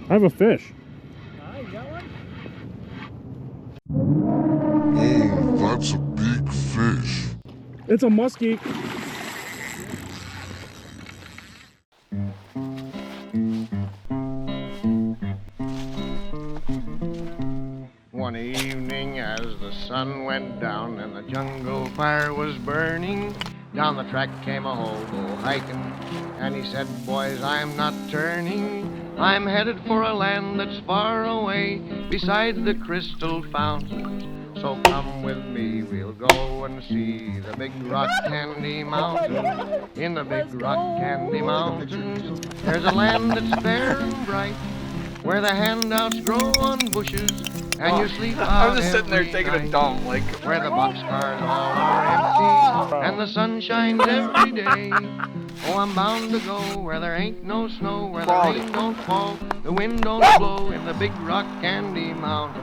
I have a fish. You got one? Oh, that's a big fish. It's a muskie. One evening as the sun went down and the jungle fire was burning, down the track came a hobo hiking, and he said, boys, I'm not turning. I'm headed for a land that's far away, beside the crystal fountains. So come with me, we'll go and see the big rock candy mountain. In the big rock candy mountains, there's a land that's fair and bright, where the handouts grow on bushes, and you sleep out I'm just sitting there every taking a night, dump, like, where the boxcars all are empty, and the sun shines every day. Oh, I'm bound to go where there ain't no snow, where the rain don't fall, the wind don't blow, in the big rock candy mountain.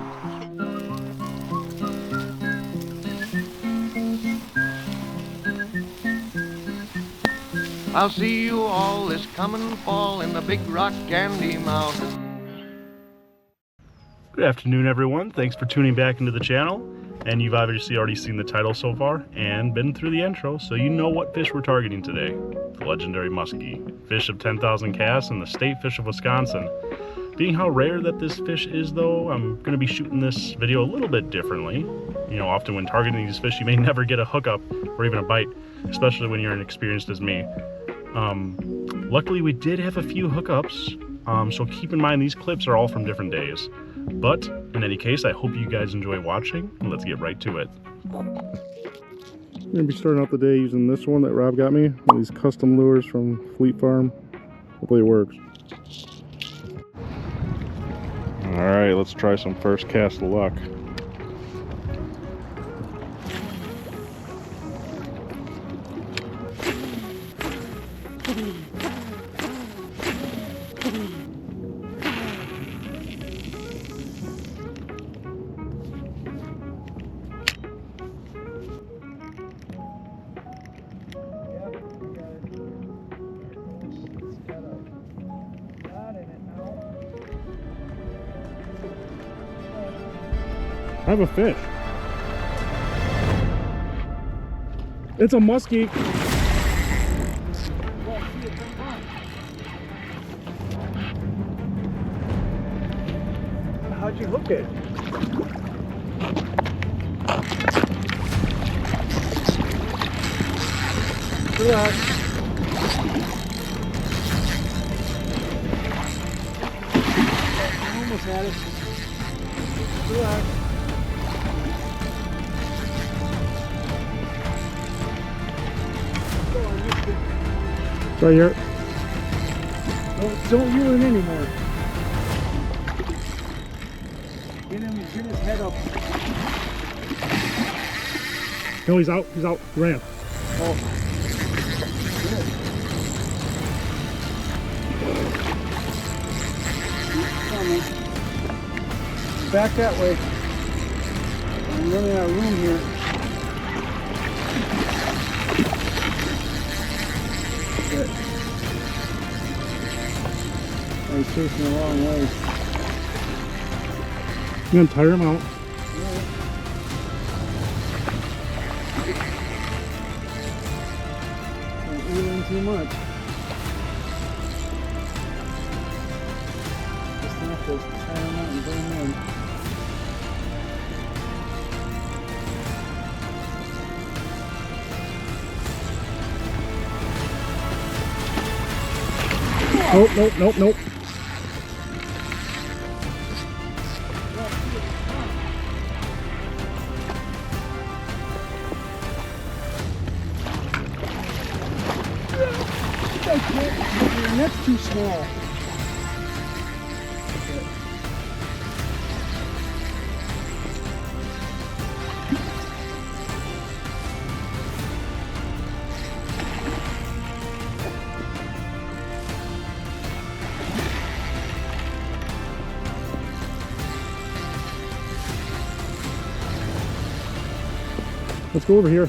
I'll see you all this coming fall in the big rock candy mountain. Good afternoon, everyone. Thanks for tuning back into the channel. And you've obviously already seen the title so far and been through the intro, so you know what fish we're targeting today. The legendary muskie, fish of 10,000 casts and the state fish of Wisconsin. Being how rare that this fish is, though, I'm going to be shooting this video a little bit differently. You know, often when targeting these fish, you may never get a hookup or even a bite, especially when you're inexperienced as me. Luckily, we did have a few hookups, so keep in mind these clips are all from different days. But in any case, I hope you guys enjoy watching, and let's get right to it. I'm going to be starting out the day using this one that Rob got me, one of these custom lures from Fleet Farm. Hopefully it works. Alright, let's try some first cast of luck. I have a fish. It's a muskie. how'd you hook it? Relax. I almost had it. Relax. Right here. Don't reel him anymore. Get his head up. No, he's out. He's out. He ran. Oh. Good. Coming. Back that way. I'm running out of room here. Good. He's chasing the wrong way. You gonna tire him out? Yeah. Don't reel in too much. Just enough to tire him out and bring him in. Nope, nope, nope, nope. Your net's too small. Let's go over here.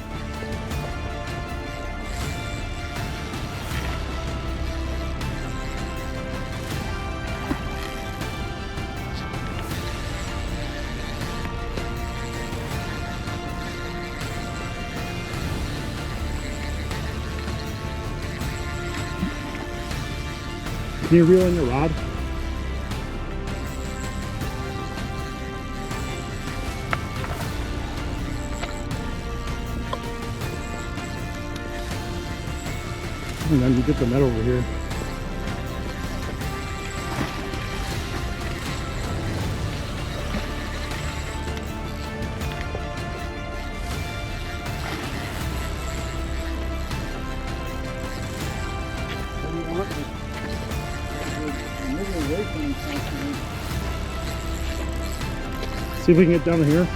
Can you reel in your rod? And then you get the net over here. See if we can get down to here.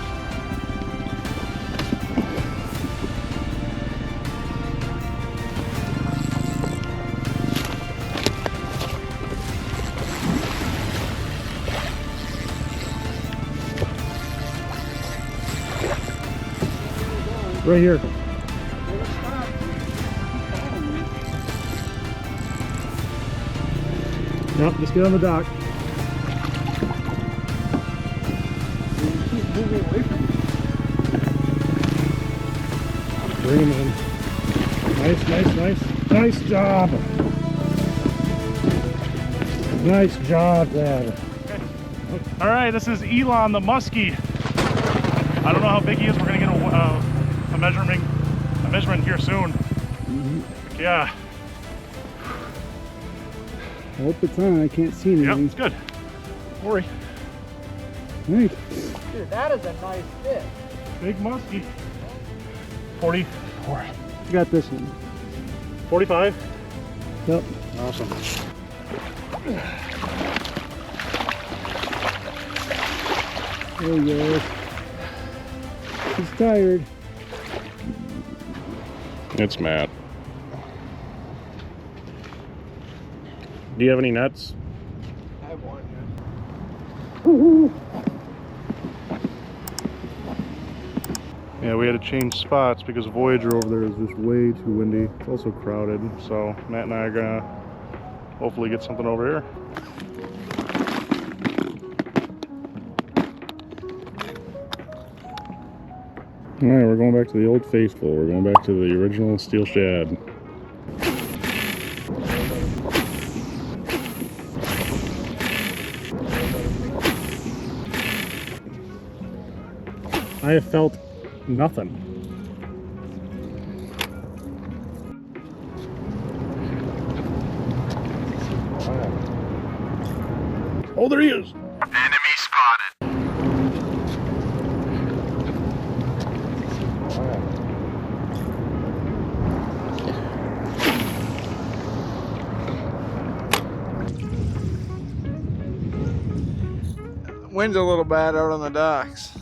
Right here. Nope, just get on the dock. Bring him in. Nice job. Nice job, Dad. All right, this is Elon the Muskie. I don't know how big he is. We're gonna get a measurement here soon. Yeah. I hope it's on. I can't see anything. Yep, it's good. Don't worry. Right. Dude, that is a nice fish. Big muskie. 44. You got this one. 45? Yep. Awesome. There he goes. He's tired. It's Matt. Do you have any nets? I have one. Yeah, we had to change spots because Voyager over there is just way too windy. It's also crowded, so Matt and I are gonna hopefully get something over here. All right, we're going back to the old faithful. We're going back to the original steel shad. I have felt nothing. Oh, there he is. Enemy spotted. Wind's a little bad out on the docks.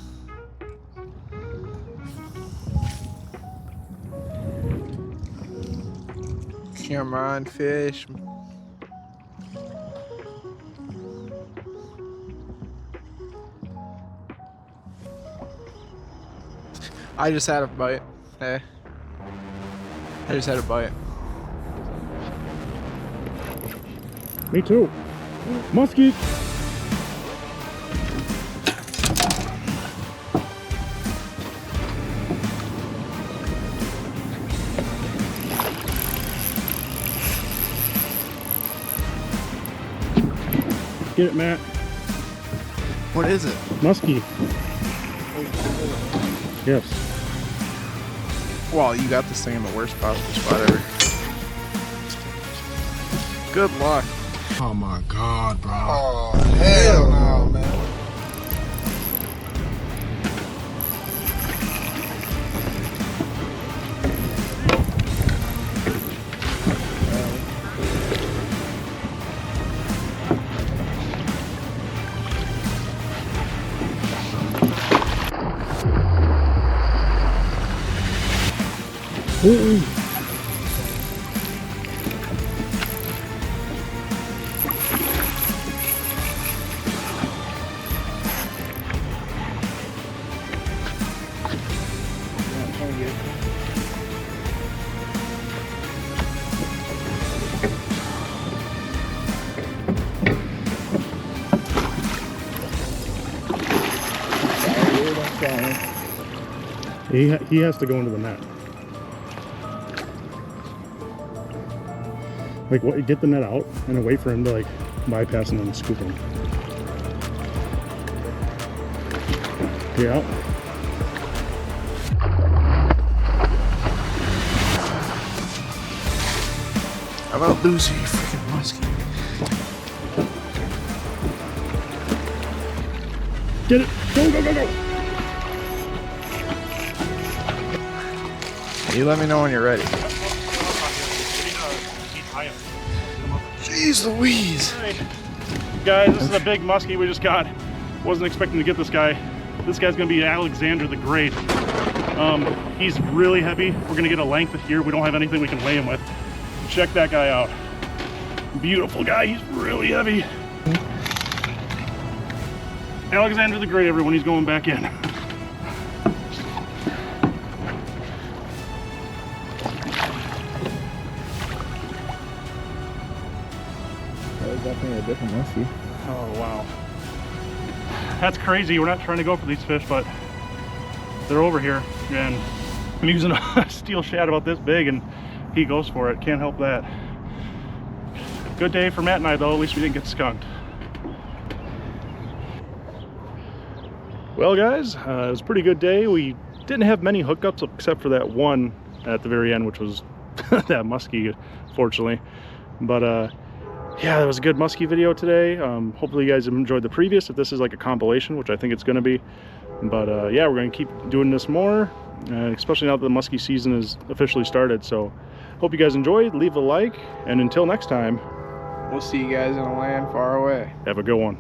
Camera on fish. I just had a bite. Hey. I just had a bite. Me too. Muskie. Get it, Matt. What is it? Muskie. Yes. Well, you got this thing in the worst possible spot ever. Good luck. Oh my God, bro. Oh, hell no, man. Ooh. He has to go into the net. Like, what, get the net out and then wait for him to like bypass and then scoop him. Yeah. How about lose you freaking muskie? Get it! Go, go, go, go! You let me know when you're ready. Jeez Louise! Right. Guys, this is a big muskie we just got. Wasn't expecting to get this guy. This guy's gonna be Alexander the Great. He's really heavy. We're gonna get a length here. We don't have anything we can weigh him with. Check that guy out. Beautiful guy, he's really heavy. Alexander the Great, everyone, he's going back in. That was definitely a different muskie. Oh, wow. That's crazy. We're not trying to go for these fish, but they're over here. And I'm using a steel shad about this big, and he goes for it. Can't help that. Good day for Matt and I, though. At least we didn't get skunked. Well, guys, it was a pretty good day. We didn't have many hookups except for that one at the very end, which was that muskie, fortunately. But yeah, it was a good muskie video today. Hopefully you guys enjoyed the previous, if this is like a compilation, which I think it's going to be. But yeah, we're going to keep doing this more, especially now that the muskie season is officially started. So hope you guys enjoyed. Leave a like, and until next time, We'll see you guys in a land far away. have a good one.